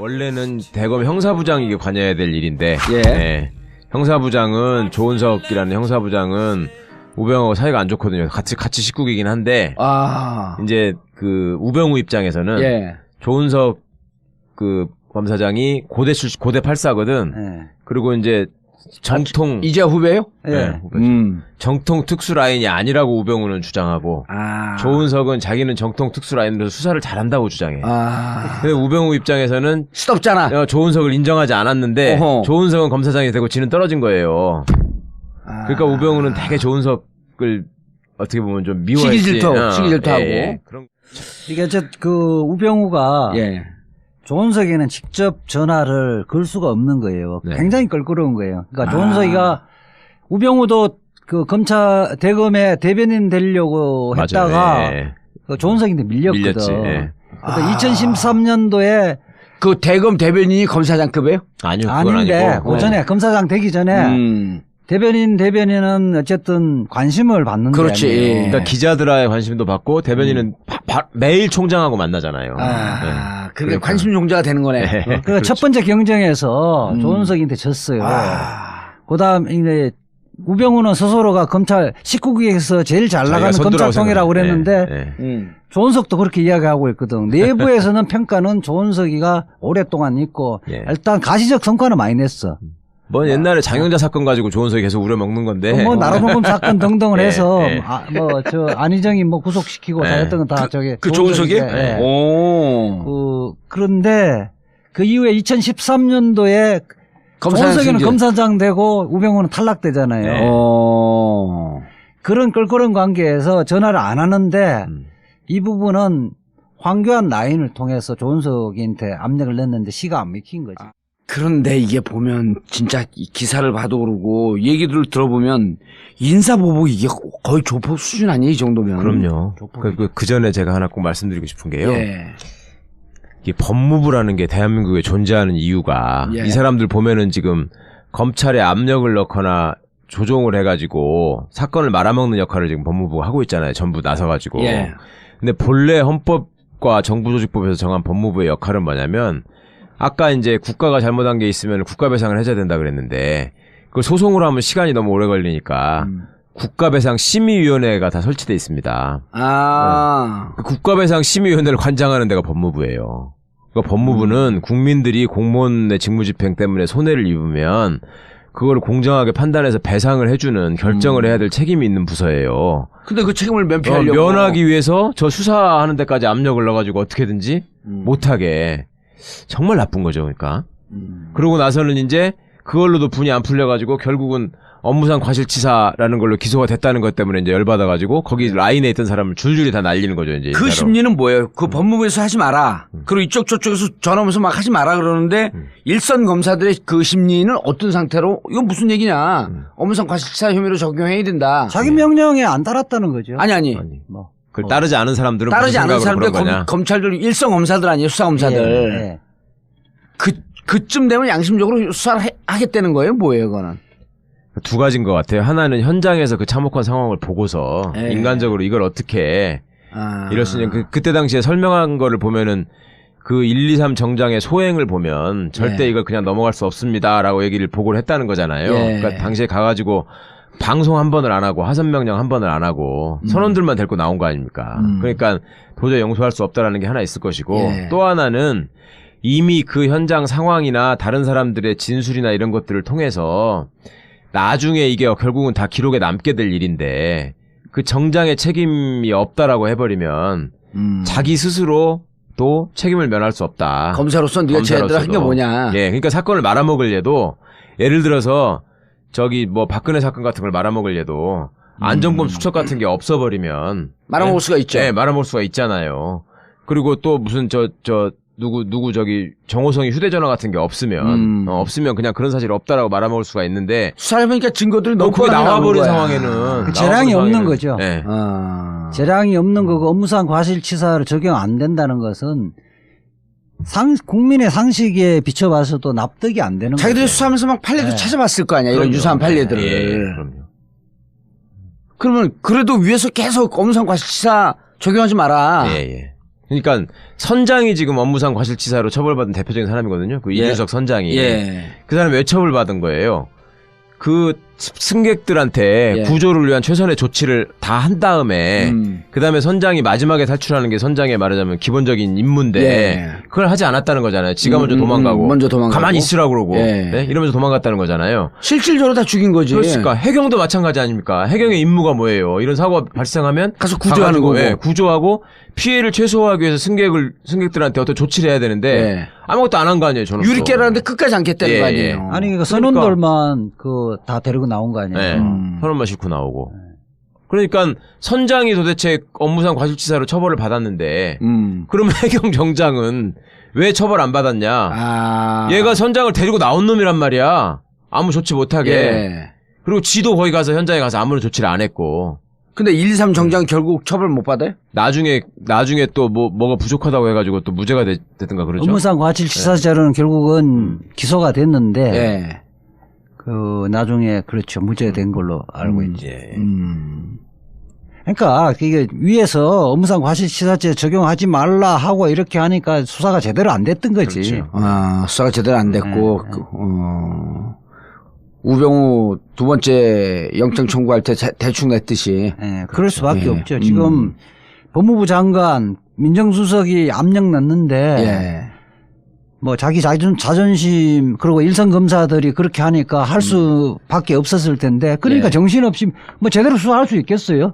원래는 대검 형사부장이 관여해야 될 일인데, 예. 네. 형사부장은 조은석이라는 형사부장은 우병우하고 사이가 안 좋거든요. 같이 식구이긴 한데, 이제 그 우병우 입장에서는 예. 조은석 그 검사장이 고대 84거든. 예. 그리고 이제 정통 이제 후배요? 네, 정통 특수 라인이 아니라고 우병우는 주장하고 조은석은 자기는 정통 특수 라인으로 수사를 잘한다고 주장해. 근데 우병우 입장에서는 시덥잖아. 조은석을 인정하지 않았는데 어허. 조은석은 검사장이 되고 지는 떨어진 거예요. 그러니까 우병우는 되게 조은석을 어떻게 보면 좀 미워했지. 시기질투하고. 그런. 이게 그 우병우가 예. 조은석이는 직접 전화를 걸 수가 없는 거예요. 네. 굉장히 껄끄러운 거예요. 그러니까 조은석이가 우병우도 그 대검에 대변인 되려고 했다가 네. 그 조은석인데 밀렸거든. 밀렸지. 네. 그러니까 2013년도에 그 대검 대변인이 검사장급이에요? 아니요, 그건 아닌데 아니고. 그 전에 검사장 되기 전에 대변인은 어쨌든 관심을 받는 거예요. 그렇지. 그러니까 기자들의 관심도 받고 대변인은 매일 총장하고 만나잖아요. 그게 그러니까. 관심 종자가 되는 거네. 네. 그러니까 그렇죠. 첫 번째 경쟁에서 조은석한테 졌어요. 그다음 이제 우병우는 스스로가 검찰 19기에서 제일 잘 나가는 검찰통이라고 그랬는데 조은석도 그렇게 이야기하고 있거든. 내부에서는 평가는 조은석이가 오랫동안 있고 일단 가시적 성과는 많이 냈어. 뭐 옛날에 장영자 사건 가지고 조은석이 계속 우려먹는 건데. 뭐 나라봉금 사건 등등을 해서 안희정이 뭐 구속시키고 다 했던 건 다 저게 그 조은석이? 그런데 그 이후에 2013년도에 조은석이는 검사장 되고 우병우는 탈락되잖아요. 그런 껄끄러운 관계에서 전화를 안 하는데 이 부분은 황교안 라인을 통해서 조은석한테 압력을 냈는데 시가 안 먹힌 거지. 그런데 이게 보면 진짜 기사를 봐도 그러고 얘기들을 들어보면 인사보복 이게 거의 조폭 수준 아니에요, 이 정도면. 그럼요. 그 전에 제가 하나 꼭 말씀드리고 싶은 게요. 예. 이 법무부라는 게 대한민국에 존재하는 이유가 이 사람들 보면은 지금 검찰에 압력을 넣거나 조종을 해가지고 사건을 말아먹는 역할을 지금 법무부가 하고 있잖아요. 전부 나서가지고. 근데 본래 헌법과 정부조직법에서 정한 법무부의 역할은 뭐냐면 아까 이제 국가가 잘못한 게 있으면 국가배상을 해줘야 된다 그랬는데 그걸 소송으로 하면 시간이 너무 오래 걸리니까 국가배상 심의위원회가 다 설치돼 있습니다. 그 국가배상 심의위원회를 관장하는 데가 법무부예요. 그러니까 법무부는 국민들이 공무원의 직무집행 때문에 손해를 입으면 그걸 공정하게 판단해서 배상을 해주는 결정을 해야 될 책임이 있는 부서예요. 근데 그 책임을 면피하려고. 면하기 위해서 저 수사하는 데까지 압력을 넣어가지고 어떻게든지 못하게. 정말 나쁜 거죠, 그러니까. 그러고 나서는 이제 그걸로도 분이 안 풀려가지고 결국은 업무상 과실치사라는 걸로 기소가 됐다는 것 때문에 이제 열받아가지고 거기 라인에 있던 사람을 줄줄이 다 날리는 거죠, 이제. 그 심리는 뭐예요? 그 법무부에서 하지 마라. 그리고 이쪽 저쪽에서 전화 오면서 막 하지 마라 그러는데 일선 검사들의 그 심리는 어떤 상태로 이건 무슨 얘기냐? 업무상 과실치사 혐의로 적용해야 된다. 자기 명령에 안 따랐다는 거죠. 아니. 뭐. 그걸 따르지 않은 사람들은 따르지 않은 사람들 거냐? 검찰들 일선 검사들 아니에요, 수사 검사들. 그쯤 되면 양심적으로 수사를 하겠다는 거예요, 뭐예요, 그거는? 두 가지인 것 같아요. 하나는 현장에서 그 참혹한 상황을 보고서 인간적으로 이걸 어떻게 이럴 수 있냐. 그때 당시에 설명한 거를 보면은 그 123 정장의 소행을 보면 절대 이걸 그냥 넘어갈 수 없습니다라고 얘기를 보고를 했다는 거잖아요. 그러니까 당시에 가가지고 방송 한 번을 안 하고 하선 명령 한 번을 안 하고 선원들만 데리고 나온 거 아닙니까? 그러니까 도저히 용서할 수 없다라는 게 하나 있을 것이고 또 하나는 이미 그 현장 상황이나 다른 사람들의 진술이나 이런 것들을 통해서 나중에 이게 결국은 다 기록에 남게 될 일인데 그 정장의 책임이 없다라고 해버리면 자기 스스로 또 책임을 면할 수 없다. 검사로서 네가 제대로 한 게 뭐냐. 그러니까 사건을 말아먹을 얘도 예를 들어서 저기 뭐 박근혜 사건 같은 걸 말아먹을 얘도 안정범 수첩 같은 게 없어버리면 말아먹을 수가 있죠. 말아먹을 수가 있잖아요. 그리고 또 무슨 누구 저기 정호성이 휴대전화 같은 게 없으면 없으면 그냥 그런 사실이 없다라고 말아먹을 수가 있는데 수사해보니까 증거들이 너무 그게 나와버린 상황에는 그 재량이 없는 거죠. 재량이 없는 거고 업무상 과실치사를 적용 안 된다는 것은 국민의 상식에 비춰봐서도 납득이 안 되는 거죠. 자기들이 수사하면서 막 판례도 찾아봤을 거 아니야. 이런 유사한 판례들을. 그럼요. 그러면 그래도 위에서 계속 업무상 과실치사 적용하지 마라. 그러니까 선장이 지금 업무상 과실치사로 처벌받은 대표적인 사람이거든요. 그 이준석 선장이. 그 사람이 왜 처벌받은 거예요? 그 승객들한테 구조를 위한 최선의 조치를 다 한 다음에 그다음에 선장이 마지막에 탈출하는 게 선장의 말하자면 기본적인 임무인데 그걸 하지 않았다는 거잖아요. 지가 먼저 도망가고 가만히 있으라고 그러고 네? 이러면서 도망갔다는 거잖아요. 실질적으로 다 죽인 거지. 그렇습니까? 해경도 마찬가지 아닙니까? 해경의 임무가 뭐예요? 이런 사고가 발생하면 가서 구조하는 거고. 구조하고 피해를 최소화하기 위해서 승객들한테 어떤 조치를 해야 되는데 아무것도 안 한 거 아니에요. 저는 유리 깨라는데 끝까지 안 깼다는 거 아니에요. 아니 그 선원들만 그 다 데리고 나온 거 아니에요. 선원만 싣고 나오고. 그러니까 선장이 도대체 업무상 과실치사로 처벌을 받았는데 그러면 해경 정장은 왜 처벌 안 받았냐? 얘가 선장을 데리고 나온 놈이란 말이야. 아무 조치 못하게. 그리고 지도 거기 가서 현장에 가서 아무런 조치를 안 했고. 근데 1, 2, 3 정장 결국 처벌 못 받아요? 나중에 또 뭐가 부족하다고 해가지고 또 무죄가 됐든가 그러죠. 업무상 과실치사죄로는 결국은 기소가 됐는데 그 나중에 그렇죠 무죄된 걸로 알고 있지. 그러니까 이게 위에서 업무상 과실치사죄 적용하지 말라 하고 이렇게 하니까 수사가 제대로 안 됐던 거지. 그렇죠. 수사가 제대로 안 됐고 우병우 두 번째 영장 청구할 때 대충 냈듯이. 그럴 수밖에 없죠. 지금 법무부 장관 민정수석이 압력 넣는데 뭐 자기 자존심 그리고 일선 검사들이 그렇게 하니까 할 수밖에 없었을 텐데 그러니까 정신없이 뭐 제대로 수사할 수 있겠어요?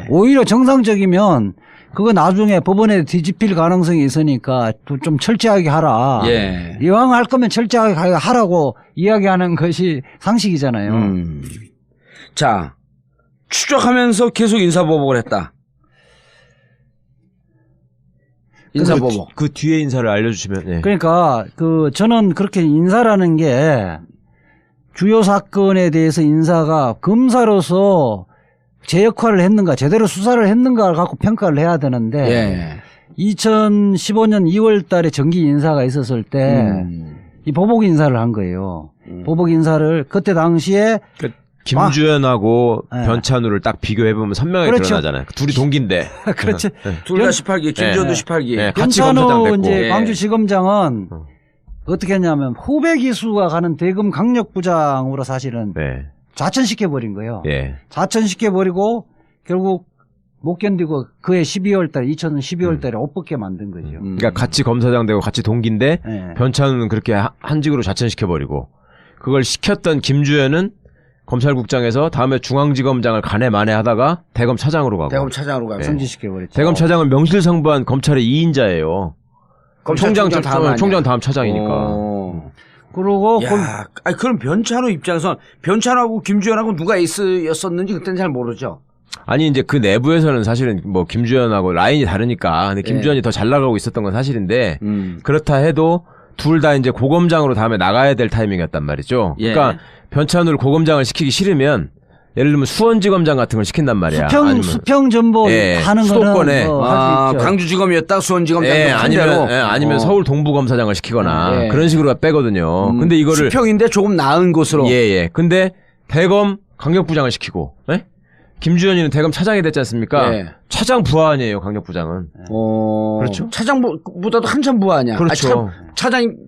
오히려 정상적이면 그거 나중에 법원에 뒤집힐 가능성이 있으니까 좀 철저하게 하라. 이왕 할 거면 철저하게 하라고 이야기하는 것이 상식이잖아요. 자, 추적하면서 계속 인사보복을 했다. 인사보복. 그 뒤에 인사를 알려주시면. 그러니까 저는 그렇게 인사라는 게 주요 사건에 대해서 인사가 검사로서 제 역할을 했는가 제대로 수사를 했는가를 갖고 평가를 해야 되는데 2015년 2월 달에 정기 인사가 있었을 때 이 보복 인사를 한 거예요. 보복 인사를 그때 당시에 김주현하고 변찬우를 딱 비교해보면 선명하게 드러나잖아요. 둘이 동기인데. 그렇죠. 둘 다 18기, 김주현도 18기. 같이 검사장 됐고. 이제 광주지검장은 어떻게 했냐면 후배 기수가 가는 대검 강력부장으로 사실은 좌천시켜버린 거예요. 좌천시켜버리고 결국 못 견디고 그해 12월 달에 2000년 12월 달에 옷 벗게 만든 거죠. 그러니까 같이 검사장 되고 같이 동기인데 변찬우는 그렇게 한직으로 좌천시켜버리고 그걸 시켰던 김주현은 검찰국장에서 다음에 중앙지검장을 간에 만에 하다가 대검 차장으로 가고. 대검 차장으로 가고. 승진시켜버렸죠. 대검 차장은 명실상부한 검찰의 2인자예요. 총장 다음 차장이니까. 그러고 그럼 변찬호 입장에서 변찬호하고 김주현하고 누가 에이스였었는지 그때는 잘 모르죠. 아니 이제 그 내부에서는 사실은 뭐 김주현하고 라인이 다르니까 근데 김주현이 더 잘 나가고 있었던 건 사실인데 그렇다 해도 둘 다 이제 고검장으로 다음에 나가야 될 타이밍이었단 말이죠. 그러니까 변찬우를 고검장을 시키기 싫으면 예를 들면 수원지검장 같은 걸 시킨단 말이야. 수평 전보 하는 수도권에 거는 광주지검이었다 수원지검장 아니면 서울 동부검사장을 시키거나 그런 식으로 빼거든요. 근데 이거를 수평인데 조금 나은 곳으로. 근데 대검 강력부장을 시키고. 김주현이는 대검 차장이 됐지 않습니까? 차장 부하 아니에요, 강력부장은. 그렇죠? 차장보다도 한참 부하 아니야. 그렇죠.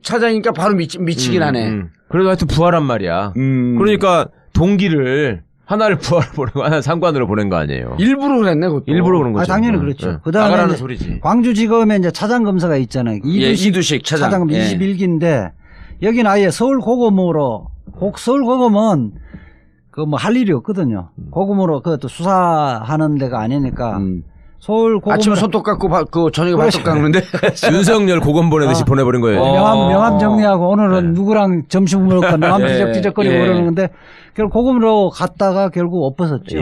차장이니까 바로 미치긴 하네. 그래도 하여튼 부하란 말이야. 그러니까 동기를 하나를 부하로 보내고 하나를 상관으로 보낸 거 아니에요. 일부러 그랬네, 그것도. 일부러 그런 거죠. 당연히 그렇죠. 나가라는 소리지. 광주지검에 이제 차장검사가 있잖아요. 이두식 차장. 21기인데 여기는 아예 서울고검으로 서울고검은 뭐 할 일이 없거든요. 고검으로 그것도 수사하는 데가 아니니까 서울고검 아침에 손톱 깎고 저녁에 발톱 깎는데 윤석열 고검 보내듯이 보내버린 거예요. 명함 정리하고 오늘은 누구랑 점심 먹을까 명함 지적거리고 그러는 건데 결국 고검으로 갔다가 결국 옷 벗었죠.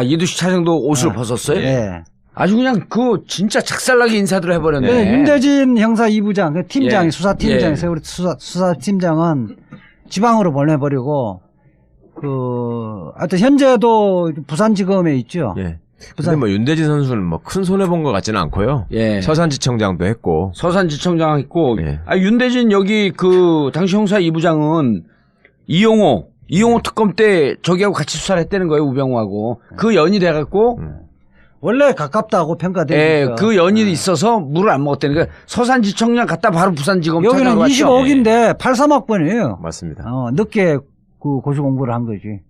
이두식 차장도 옷을 벗었어요? 아주 그냥 진짜 작살나게 인사들을 해버렸네. 윤대진 형사 2부장 팀장이 수사팀장이 세월이 수사팀장은 지방으로 보내버리고 하여튼 현재도 부산지검에 있죠. 근데 뭐 윤대진 선수는 뭐 큰 손해 본 것 같지는 않고요. 서산지청장도 했고. 서산지청장 했고. 윤대진 여기 당시 형사 2부장은 이용호 특검 때 저기하고 같이 수사를 했다는 거예요, 우병우하고. 그 연이 돼갖고 원래 가깝다고 평가되니까. 예, 그 연이 있어서 물을 안 먹었다니까. 서산지청장 갔다 바로 부산지검 여기는 찾아갔죠. 25기인데 83학번이에요. 맞습니다. 늦게 그 고시 공부를 한 거지.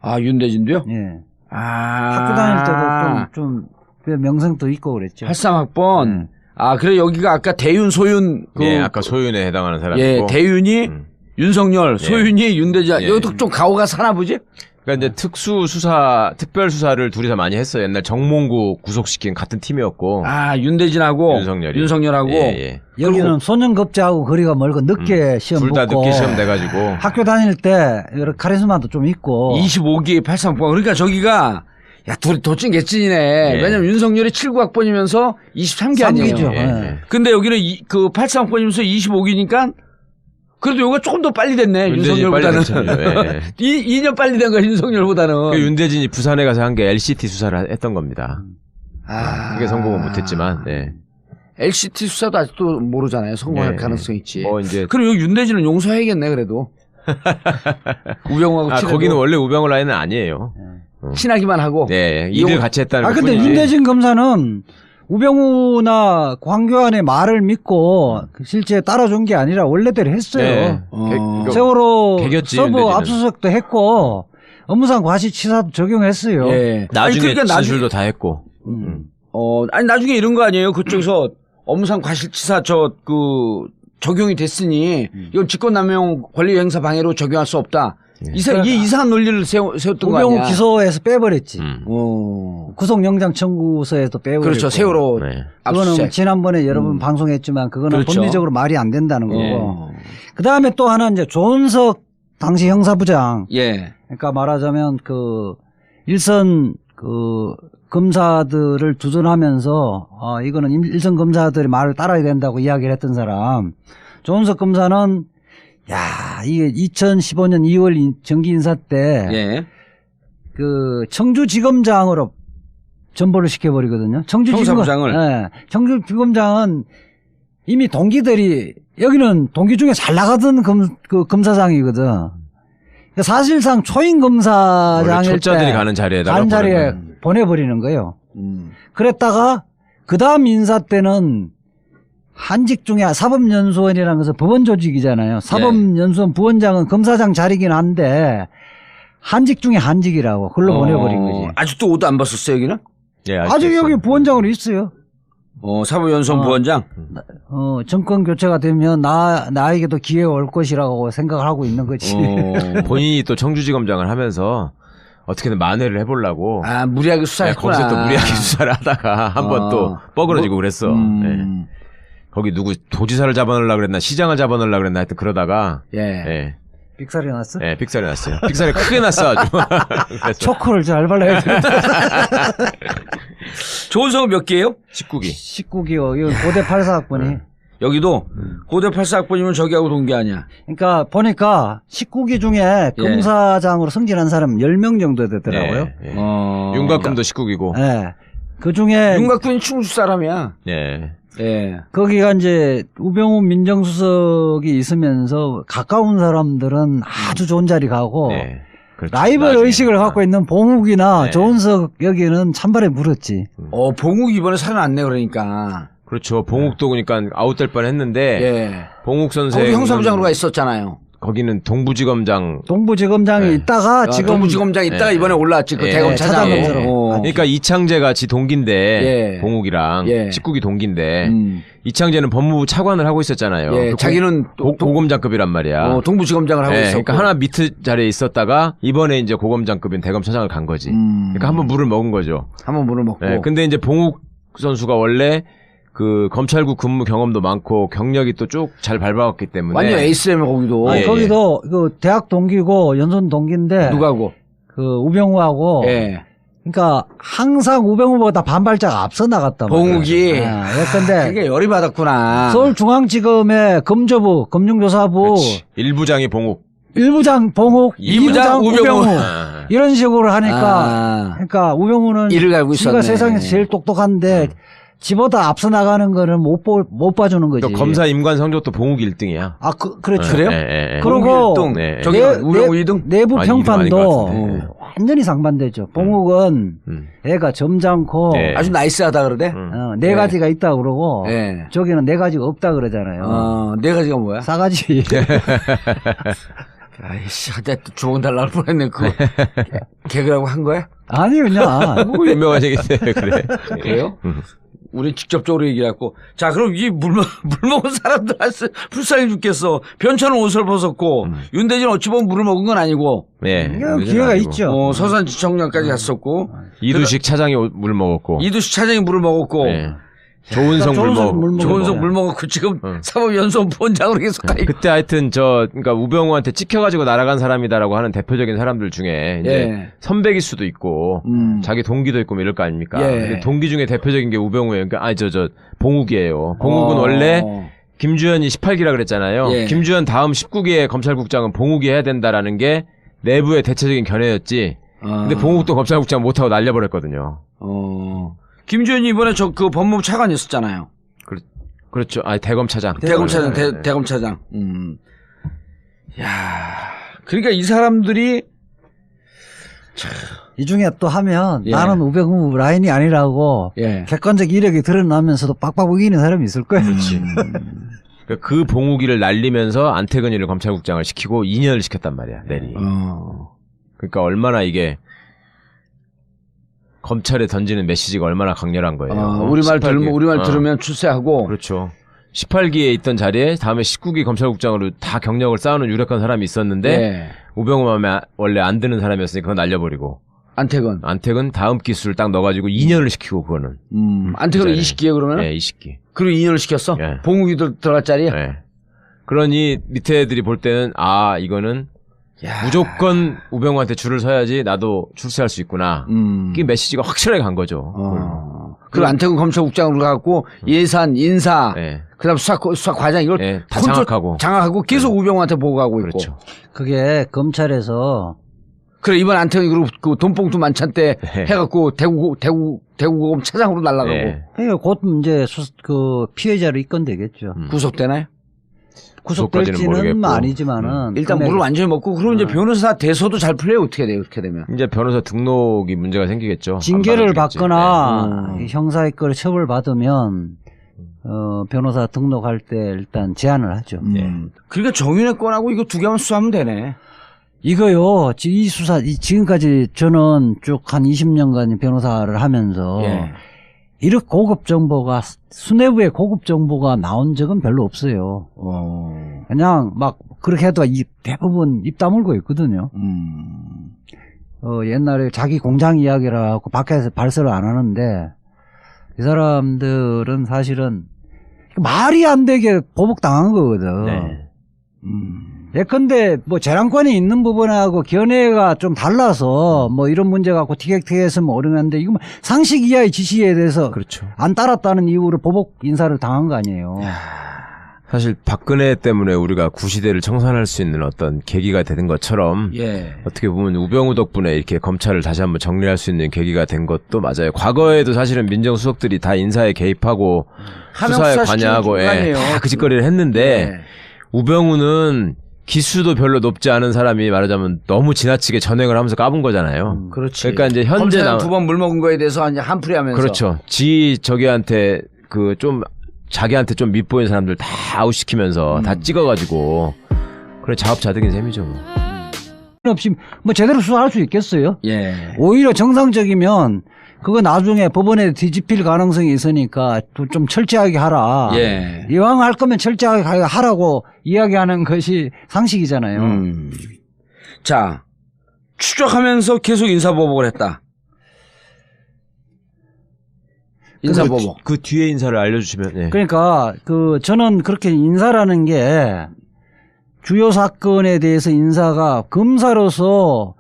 아, 윤대진도요? 예. 아. 학교 다닐 때도 좀 명성도 있고 그랬죠. 83학번. 아, 그래 여기가 아까 대윤, 소윤. 예, 아까 소윤에 해당하는 사람이고. 예, 대윤이 윤석열, 소윤이 윤대진. 여기도 좀 가오가 사나 보지? 그러니까 이제 특별 수사를 둘이서 많이 했어요. 옛날 정몽구 구속시킨 같은 팀이었고. 아, 윤대진하고 윤석열하고. 예. 여기는 소년급제하고 거리가 멀고 늦게 시험 둘 다 붙고 늦게 시험 돼가지고. 학교 다닐 때 여러 카리스마도 좀 있고 25기 83학번. 그러니까 저기가 야, 둘이 도찐개찐이네. 예. 왜냐면 윤석열이 79학번이면서 23기 아니에요. 3기죠. 예. 근데 여기는 그 83학번이면서 25기니까 그래도 요거 조금 더 빨리 됐네. 윤석열보다는. 2년 빨리 된 거야, 윤석열보다는. 그 윤대진이 부산에 가서 한 게 LCT 수사를 했던 겁니다. 아. 그게 성공은 못했지만, 네. LCT 수사도 아직도 모르잖아요. 성공할 예. 가능성이 있지. 이제. 그럼 여기 윤대진은 용서해야겠네, 그래도. 우병우하고 친하고. 거기는 원래 우병우 라인은 아니에요. 친하기만 하고. 네. 일을 같이 했다는 것 근데 뿐이지. 윤대진 검사는 우병우나 황교안의 말을 믿고 실제 따라준 게 아니라 원래대로 했어요. 네. 세월호 개겼지, 서부 윤대진은. 압수수색도 했고 업무상 과시치사도 적용했어요. 예. 나중에 그러니까 진술도 다 했고. 아니, 나중에 이런 거 아니에요? 그쪽에서 업무상 과실치사 적용이 됐으니 이건 직권남용 권리행사 방해로 적용할 수 없다. 이게 이상한 논리를 세웠던 거 아니야? 우병우 기소에서 빼버렸지. 구속영장 청구서에도 빼버렸고. 그렇죠. 세월호 네. 그거는 압수수색. 지난번에 여러 번 방송했지만 그거는 그렇죠. 법리적으로 말이 안 된다는 거고. 예. 그 다음에 또 하나 이제 조은석 당시 형사부장. 예. 그러니까 말하자면 그 일선 그 검사들을 두둔하면서 이거는 일선 검사들의 말을 따라야 된다고 이야기를 했던 사람. 조은석 검사는 이게 2015년 2월 정기 인사 때 예. 그 청주지검장으로 전보를 시켜버리거든요. 형사부장을. 네. 청주지검장은 이미 동기들이 여기는 동기 중에 잘 나가던 검사장이거든. 그러니까 사실상 초임 검사장일 때 초짜들이 가는 자리에다가 보내버리는 거예요. 그랬다가 그 다음 인사 때는 한직 중에 사법연수원이라는 것은 법원 조직이잖아요. 사법연수원 부원장은 검사장 자리긴 한데 한직 중에 한직이라고 글로 보내버린 거지. 아직도 옷도 안 벗었어요, 여기는? 예, 아직 여기 부원장으로 있어요. 사법연수원 부원장? 정권 교체가 되면 나에게도 기회가 올 것이라고 생각을 하고 있는 거지. 본인이 또 청주지검장을 하면서 어떻게든 만회를 해보려고. 무리하게 수사했구나. 거기서 또 무리하게 수사를 하다가 한번 또 뻐그러지고 그랬어. 예. 거기 누구 도지사를 잡아넣으려고 그랬나 시장을 잡아넣으려고 그랬나 하여튼 그러다가 예. 빅살이 났어? 예, 빅살이 났어요. 빅살이 크게 났어 아주. 초코를 잘 발라야 돼. 조은석은 몇 개예요? 19기. 19기요. 이거 고대 8사학번이. 여기도 고대 8사학번이면 저기하고 동기 아니야. 그러니까 보니까 19기 중에 검사장으로 승진한 사람 10명 정도 되더라고요. 예. 윤곽금도 19기고. 예. 그 중에 윤곽군이 충주 사람이야. 예. 예. 거기가 이제 우병우 민정수석이 있으면서 가까운 사람들은 아주 좋은 자리 가고 그렇죠. 라이벌 의식을 갖고 있는 봉욱이나 조은석 여기는 찬발에 물었지. 봉욱 이번에 살아났네 그러니까. 그렇죠. 봉욱도 그러니까 아웃될 뻔했는데 봉욱 선생 거기 형사부장으로 가 있었잖아요. 거기는 동부지검장이 있다가 지금 동부지검장 있다가 이번에 올라왔지 그 대검 차장으로. 그러니까 이창재가 지 동기인데 봉욱이랑 19기 동기인데 이창재는 법무부 차관을 하고 있었잖아요. 자기는 고검장급이란 말이야. 동부지검장을 하고 있었고. 그러니까 하나 밑에 자리에 있었다가 이번에 이제 고검장급인 대검차장을 간 거지. 그러니까 한번 물을 먹은 거죠. 한번 물을 먹고. 근데 이제 봉욱 선수가 원래 그 검찰국 근무 경험도 많고 경력이 또 쭉 잘 밟아왔기 때문에 완전 에이스라며 거기도. 거기도 그 대학 동기고 연선 동기인데 누가고? 그 우병우하고. 그러니까 항상 우병우보다 반발자가 앞서 나갔단 말이야. 봉욱이. 근데 그게 열이 받았구나. 서울중앙지검의 검조부, 검증조사부. 그렇지. 1부장이 봉욱. 1부장 봉욱, 2부장 우병우. 이런 식으로 하니까. 그러니까 우병우는 이를 갈고 있었네. 지가 세상에서 제일 똑똑한데 지보다 앞서 나가는 거는 못 봐주는 거지. 검사 임관 성적도 봉욱 1등이야. 그렇죠. 그래요? 그리고 저기 우병우 2등? 내부 아니, 평판도 2등 아닌 것 같은데. 완전히 상반되죠. 봉욱은 애가 점잖고 네. 아주 나이스하다 그러대. 네 가지가 있다 그러고 네. 저기는 네 가지가 없다 그러잖아요. 네 가지가 뭐야? 싸가지. 아이씨, 내가 주먹 달라고 뻔했네. 그거 개그라고 한 거야? 아니 그냥 뭐 유명한 얘기 때문에 그래. 그래요? 우리 직접적으로 얘기했고. 자, 그럼 이 물 먹은 사람들 불쌍해 죽겠어. 변천은 옷을 벗었고, 윤대진 어찌 보면 물을 먹은 건 아니고. 네. 기회가 있죠. 서산지청량까지 갔었고. 이두식 차장이 물 먹었고. 이두식 차장이 물을 먹었고. 네. 조은석 물 먹었고 지금 사법연수원부원장으로 계속 가 있고. 그때 하여튼 그러니까 우병우한테 찍혀가지고 날아간 사람이다라고 하는 대표적인 사람들 중에 이제 예. 선배일 수도 있고 자기 동기도 있고 뭐 이럴 거 아닙니까? 예. 근데 동기 중에 대표적인 게 우병우예요. 그러니까 봉욱이에요. 봉욱은 원래 김주현이 18기라 그랬잖아요. 예. 김주현 다음 19기의 검찰국장은 봉욱이 해야 된다라는 게 내부의 대체적인 견해였지. 근데 봉욱도 검찰국장 못하고 날려버렸거든요. 김주현이 이번에 그 법무부 차관이었었잖아요. 그렇죠. 대검차장. 대검차장, 대검차장. 야, 그러니까 이 사람들이 이 중에 또 하면 예. 나는 우병우 라인이 아니라고 예. 객관적 이력이 드러나면서도 빡빡 우기는 사람이 있을 거예요. 그렇지. 그 봉우기를 날리면서 안태근이를 검찰국장을 시키고 2년을 시켰단 말이야. 내리. 그러니까 얼마나 이게 검찰에 던지는 메시지가 얼마나 강렬한 거예요. 우리말 들으면 출세하고. 그렇죠. 18기에 있던 자리에 다음에 19기 검찰국장으로 다 경력을 쌓아놓은 유력한 사람이 있었는데 네. 우병우 마음에 원래 안 드는 사람이었으니까 그건 날려버리고 안태근 다음 기수를 딱 넣어가지고 2년을 시키고 그거는. 안태근은 20기에 그러면? 네, 20기. 그리고 2년을 시켰어? 네. 봉욱이도 들어갈 자리에? 네. 그러니 밑에 애들이 볼 때는 이거는 야. 무조건 우병우한테 줄을 서야지 나도 출세할 수 있구나. 그게 메시지가 확실하게 간 거죠. 그리고 안태근 검찰국장으로 가고 예산, 인사, 네. 그다음 수사 과장 이걸 네, 다 장악하고 계속 우병우한테 보고가고 있고. 그렇죠. 그게 검찰에서 그래 이번 안태근이 그리고 그 돈봉투 만찬 때 네. 해갖고 대구고검 차장으로 날아가고 네. 곧 이제 그 피해자로 입건되겠죠. 구속되나요? 구속될지는 모르겠고. 아니지만은 일단 물을 완전히 먹고 그러면 이제 변호사 돼서도 잘 풀려요. 어떻게 돼요? 그렇게 되면 이제 변호사 등록이 문제가 생기겠죠. 징계를 받거나 형사의 걸 처벌받으면 변호사 등록할 때 일단 제한을 하죠. 그러니까 정윤회 건하고 이거 두 개만 수사하면 되네. 이거요. 이 수사 지금까지 저는 쭉 한 20년간 변호사를 하면서 예. 이렇게 고급 정보가 수뇌부의 고급 정보가 나온 적은 별로 없어요. 그냥 막 그렇게 해도 대부분 입 다물고 있거든요. 옛날에 자기 공장 이야기라 하고 밖에서 발설을 안 하는데 이 사람들은 사실은 말이 안 되게 보복당한 거거든. 네. 예컨대 뭐 재량권이 있는 부분하고 견해가 좀 달라서 뭐 이런 문제 갖고 티격태격했으면 어려운데 이거 상식 이하의 지시에 대해서 그렇죠. 안 따랐다는 이유로 보복 인사를 당한 거 아니에요. 사실 박근혜 때문에 우리가 구시대를 청산할 수 있는 어떤 계기가 되는 것처럼 예. 어떻게 보면 우병우 덕분에 이렇게 검찰을 다시 한번 정리할 수 있는 계기가 된 것도 맞아요. 과거에도 사실은 민정수석들이 다 인사에 개입하고 수사에 관여하고 다 그 짓거리를 했는데 우병우는 기수도 별로 높지 않은 사람이 말하자면 너무 지나치게 전횡을 하면서 까본 거잖아요. 그렇지. 그러니까 이제 현재 두 번 물 먹은 거에 대해서 이제 한풀이하면서. 그렇죠. 저기한테 자기한테 좀 밑보인 사람들 다 아웃시키면서 다 찍어가지고 그래 자업자득인 셈이죠. 뭐. 없이 뭐 제대로 수사할 수 있겠어요? 예. 오히려 정상적이면 그거 나중에 법원에 뒤집힐 가능성이 있으니까 좀 철저하게 하라. 예. 이왕 할 거면 철저하게 하라고 이야기하는 것이 상식이잖아요. 자, 추적하면서 계속 인사보복을 했다. 인사보복. 그 뒤에 인사를 알려주시면. 네. 그러니까 저는 그렇게 인사라는 게 주요 사건에 대해서 인사가 검사로서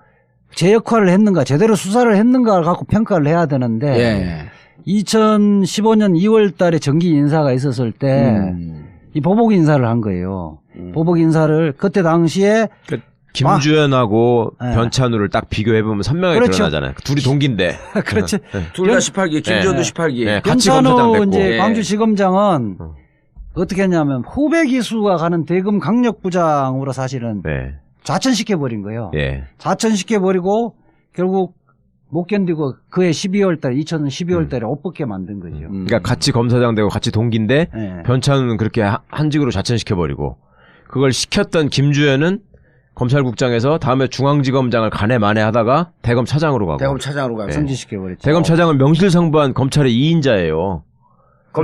제 역할을 했는가 제대로 수사를 했는가를 갖고 평가를 해야 되는데 예. 2015년 2월 달에 정기 인사가 있었을 때 이 보복 인사를 한 거예요. 보복 인사를 그때 당시에 김주현하고 변찬우를 딱 비교해보면 선명하게 그렇죠. 드러나잖아요. 둘이 동기인데. 그렇죠. 둘 다 18기, 김주현도 18기. 네, 같이 검사장 변찬우 됐고. 이제 광주지검장은 어떻게 했냐면 후배 기수가 가는 대검 강력부장으로 사실은 네. 좌천시켜버린 거예요. 예. 좌천시켜버리고 결국 못 견디고 그해 12월 달에 2000년 12월 달에 옷 벗게 만든 거죠. 그러니까 같이 검사장 되고 같이 동기인데 네. 변찬우는 그렇게 한직으로 자천시켜버리고 그걸 시켰던 김주현은 검찰국장에서 다음에 중앙지검장을 간에 만에 하다가 대검 차장으로 가고 대검 차장으로 가고 승진시켜버렸죠. 대검 차장은 명실상부한 검찰의 2인자예요.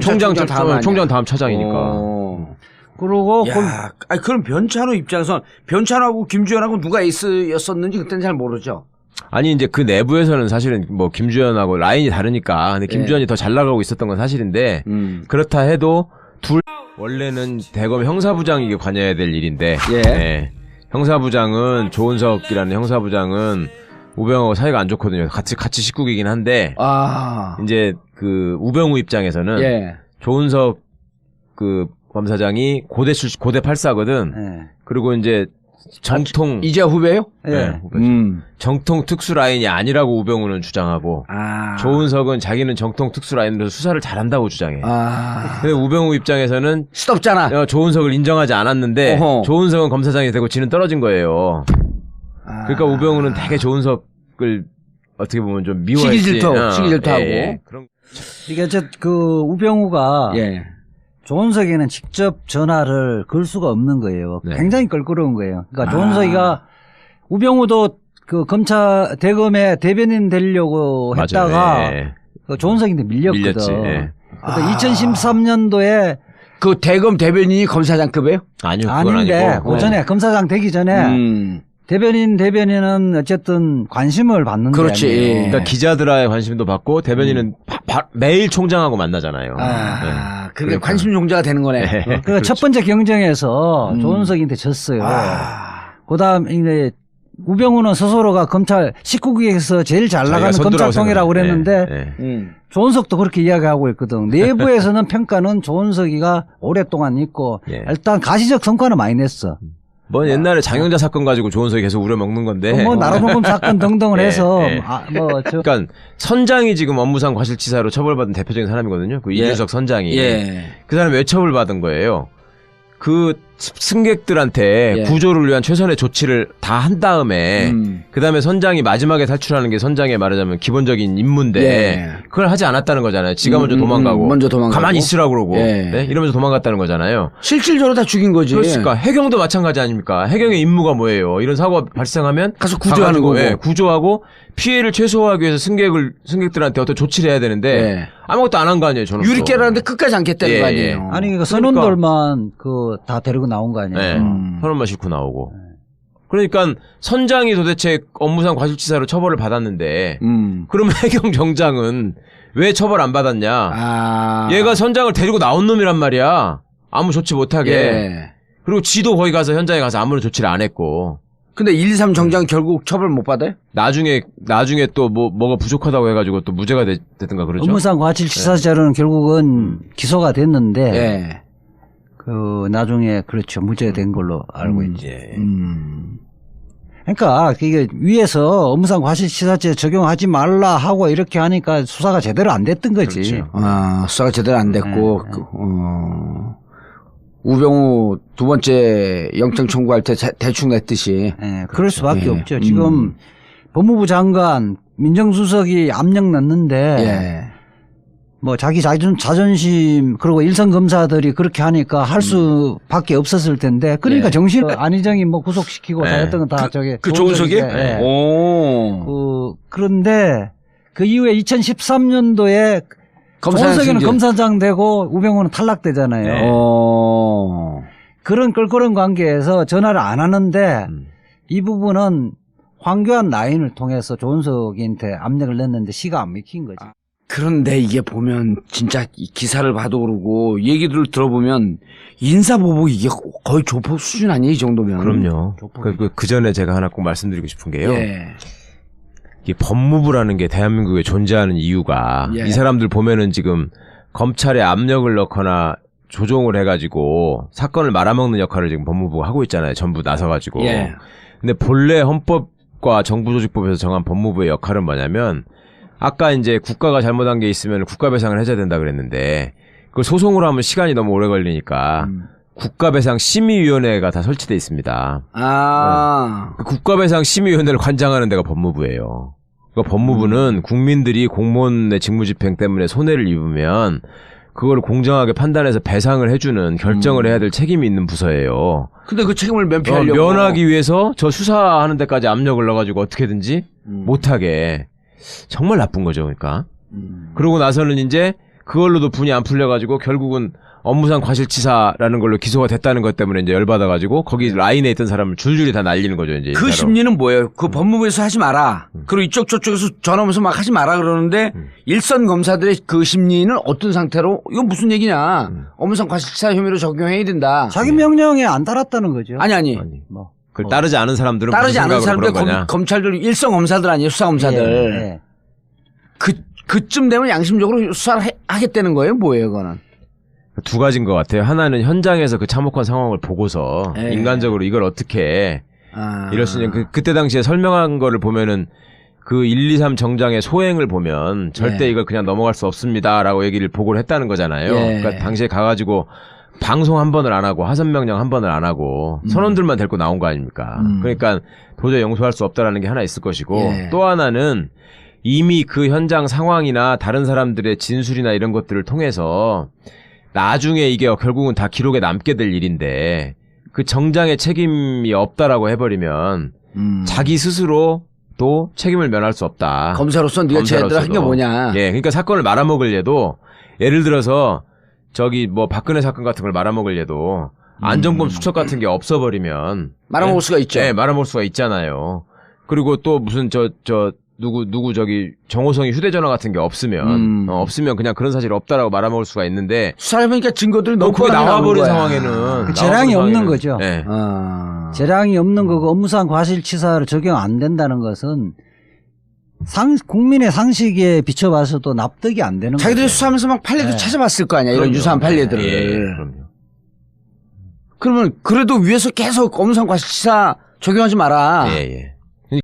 총장 다음 차장이니까. 그러고 야, 아니 그럼 변찬우 입장에서 변찬우하고 김주현하고 누가 에이스였었는지 그때는 잘 모르죠. 아니 이제 그 내부에서는 사실은 뭐 김주현하고 라인이 다르니까 근데 김주현이 더 잘 나가고 있었던 건 사실인데 그렇다 해도 둘 원래는 대검 형사부장이 관여해야 될 일인데 네. 형사부장은 조은석이라는 형사부장은 우병우하고 사이가 안 좋거든요. 같이 식구이긴 한데 이제 그 우병우 입장에서는 조은석 그 검사장이 고대 8사거든. 그리고 이제 정통 이제 후배요? 네. 정통 특수 라인이 아니라고 우병우는 주장하고 조은석은 자기는 정통 특수 라인으로 수사를 잘한다고 주장해. 근데 우병우 입장에서는 시덥잖아. 조은석을 인정하지 않았는데 조은석은 검사장이 되고 지는 떨어진 거예요. 그러니까 우병우는 되게 조은석을 어떻게 보면 좀 미워했지. 시기질투하고. 그런. 이게 그 우병우가 조은석이는 직접 전화를 걸 수가 없는 거예요. 네. 굉장히 껄끄러운 거예요. 그러니까 조은석이가 우병우도 그 검찰 대검에 대변인 되려고 했다가 그 조은석인데 밀렸거든. 밀렸지. 그러니까 2013년도에 그 대검 대변인이 검사장급이에요? 아니요, 그건 아닌데 아니고. 그 전에 검사장 되기 전에 대변인은 어쨌든 관심을 받는 거예요. 그렇지. 그러니까 기자들의 관심도 받고 대변인은 매일 총장하고 만나잖아요. 그게 관심 용자가 되는 거네. 그러니까 그렇죠. 첫 번째 경쟁에서 조은석인데 졌어요. 그다음 이제 우병우는 스스로가 검찰 19기에서 제일 잘 나가는 검찰통이라고 그랬는데 조은석도 그렇게 이야기하고 있거든. 내부에서는 평가는 조은석이가 오랫동안 있고 일단 가시적 성과는 많이 냈어. 뭐 옛날에 장영자 사건 가지고 조은석이 계속 우려먹는 건데. 뭐 나라봉금 사건 등등을 해서 그러니까 선장이 지금 업무상 과실치사로 처벌받은 대표적인 사람이거든요. 그 이준석 선장이. 그 사람이 왜 처벌받은 거예요? 그 승객들한테 구조를 위한 최선의 조치를 다 한 다음에 그 다음에 선장이 마지막에 탈출하는 게 선장의 말하자면 기본적인 임무인데 그걸 하지 않았다는 거잖아요. 지가 먼저 도망가고 가만히 있으라고 그러고 이러면서 도망갔다는 거잖아요. 실질적으로 다 죽인 거지. 그렇습니까? 해경도 마찬가지 아닙니까? 해경의 임무가 뭐예요? 이런 사고가 발생하면 가서 구조하는 거고. 구조하고 피해를 최소화하기 위해서 승객들한테 어떤 조치를 해야 되는데 아무것도 안 한 거 아니에요. 저는 유리깨라는데 끝까지 안 깼다는 거 아니에요. 아니 그러니까 선원들만 그 다 데리고 나온 거 아니에요. 선원만 싣고 나오고. 그러니까 선장이 도대체 업무상 과실치사로 처벌을 받았는데 그러면 해경 정장은 왜 처벌 안 받았냐? 얘가 선장을 데리고 나온 놈이란 말이야. 아무 조치 못하게. 그리고 지도 거기 가서 현장에 가서 아무런 조치를 안 했고. 근데 1, 2, 3 정장 결국 처벌 못 받아요? 나중에 또 뭐가 부족하다고 해가지고 또 무죄가 됐든가 그러죠. 업무상 과실치사죄로는 결국은 기소가 됐는데 그 나중에 그렇죠 무죄된 걸로 알고 있지. 그러니까 이게 위에서 업무상 과실치사죄 적용하지 말라 하고 이렇게 하니까 수사가 제대로 안 됐던 거지. 그렇죠. 수사가 제대로 안 됐고 우병우 두 번째 영장 청구할 때 대충 냈듯이. 그럴 수밖에 없죠. 지금 법무부 장관 민정수석이 압력 넣는데 뭐 자기 자존심 그리고 일선 검사들이 그렇게 하니까 할 수밖에 없었을 텐데 그러니까 정신 안희정이 뭐 구속시키고 잘했던 건 다 저게 그 조은석이? 그런데 그 이후에 2013년도에 조은석이는 검사장 되고 우병우는 탈락되잖아요. 그런 껄끄러운 관계에서 전화를 안 하는데 이 부분은 황교안 라인을 통해서 조은석한테 압력을 냈는데 시가 안 먹힌 거지. 그런데 이게 보면 진짜 기사를 봐도 그러고 얘기를 들어보면 인사보복 이게 거의 조폭 수준 아니에요 이 정도면. 그럼요. 그 전에 제가 하나 꼭 말씀드리고 싶은 게요. 이 법무부라는 게 대한민국에 존재하는 이유가 이 사람들 보면은 지금 검찰에 압력을 넣거나 조종을 해가지고 사건을 말아먹는 역할을 지금 법무부가 하고 있잖아요. 전부 나서가지고. 근데 본래 헌법과 정부조직법에서 정한 법무부의 역할은 뭐냐면 아까 이제 국가가 잘못한 게 있으면 국가배상을 해줘야 된다 그랬는데 그걸 소송으로 하면 시간이 너무 오래 걸리니까 국가배상 심의위원회가 다 설치돼 있습니다. 그 국가배상 심의위원회를 관장하는 데가 법무부예요. 그러니까 법무부는 국민들이 공무원의 직무집행 때문에 손해를 입으면 그걸 공정하게 판단해서 배상을 해주는 결정을 해야 될 책임이 있는 부서예요. 근데 그 책임을 면피하려고. 면하기 위해서 저 수사하는 데까지 압력을 넣어가지고 어떻게든지 못하게. 정말 나쁜 거죠, 그러니까. 그러고 나서는 이제 그걸로도 분이 안 풀려가지고 결국은 업무상 과실치사라는 걸로 기소가 됐다는 것 때문에 이제 열받아가지고 거기 라인에 있던 사람을 줄줄이 다 날리는 거죠, 이제. 그 심리는 뭐예요? 그 법무부에서 하지 마라. 그리고 이쪽 저쪽에서 전화 오면서 막 하지 마라 그러는데 일선 검사들의 그 심리는 어떤 상태로 이거 무슨 얘기냐? 업무상 과실치사 혐의로 적용해야 된다. 자기 명령에 안 따랐다는 거죠. 아니. 뭐. 그걸 따르지 않은 사람들은 따르지 않은 사람들 거냐? 검찰들 일선 검사들 아니에요, 수사 검사들. 예. 그쯤 되면 양심적으로 수사를 하겠다는 거예요, 뭐예요, 그거는? 두 가지인 것 같아요. 하나는 현장에서 그 참혹한 상황을 보고서 인간적으로 이걸 어떻게 이럴 수 있냐. 그때 당시에 설명한 거를 보면은 그 1, 2, 3 정장의 소행을 보면 절대 이걸 그냥 넘어갈 수 없습니다라고 얘기를 보고를 했다는 거잖아요. 그러니까 당시에 가가지고 방송 한 번을 안 하고 하선 명령 한 번을 안 하고 선원들만 데리고 나온 거 아닙니까? 그러니까 도저히 용서할 수 없다라는 게 하나 있을 것이고 또 하나는 이미 그 현장 상황이나 다른 사람들의 진술이나 이런 것들을 통해서 나중에 이게 결국은 다 기록에 남게 될 일인데 그 정장의 책임이 없다라고 해버리면 자기 스스로 또 책임을 면할 수 없다. 검사로서 네가 제대로 한 게 뭐냐. 예, 그러니까 사건을 말아먹을 예도 예를 들어서 저기 뭐 박근혜 사건 같은 걸 말아먹을 예도 안정범 수첩 같은 게 없어버리면 말아먹을 수가 있죠. 네, 말아먹을 수가 있잖아요. 그리고 또 무슨 누구 저기 정호성이 휴대전화 같은 게 없으면 없으면 그냥 그런 사실이 없다라고 말아먹을 수가 있는데 수사를 해보니까 증거들이 너무 그게 나와버린 상황에는 그 재량이 없는 거죠. 네. 재량이 없는 거고 업무상 과실치사를 적용 안 된다는 것은 국민의 상식에 비춰봐서도 납득이 안 되는 거죠. 자기들이 수사하면서 막 판례도 찾아봤을 거 아니야. 이런 유사한 판례들을. 그럼요. 그러면 그래도 위에서 계속 업무상 과실치사 적용하지 마라. 예.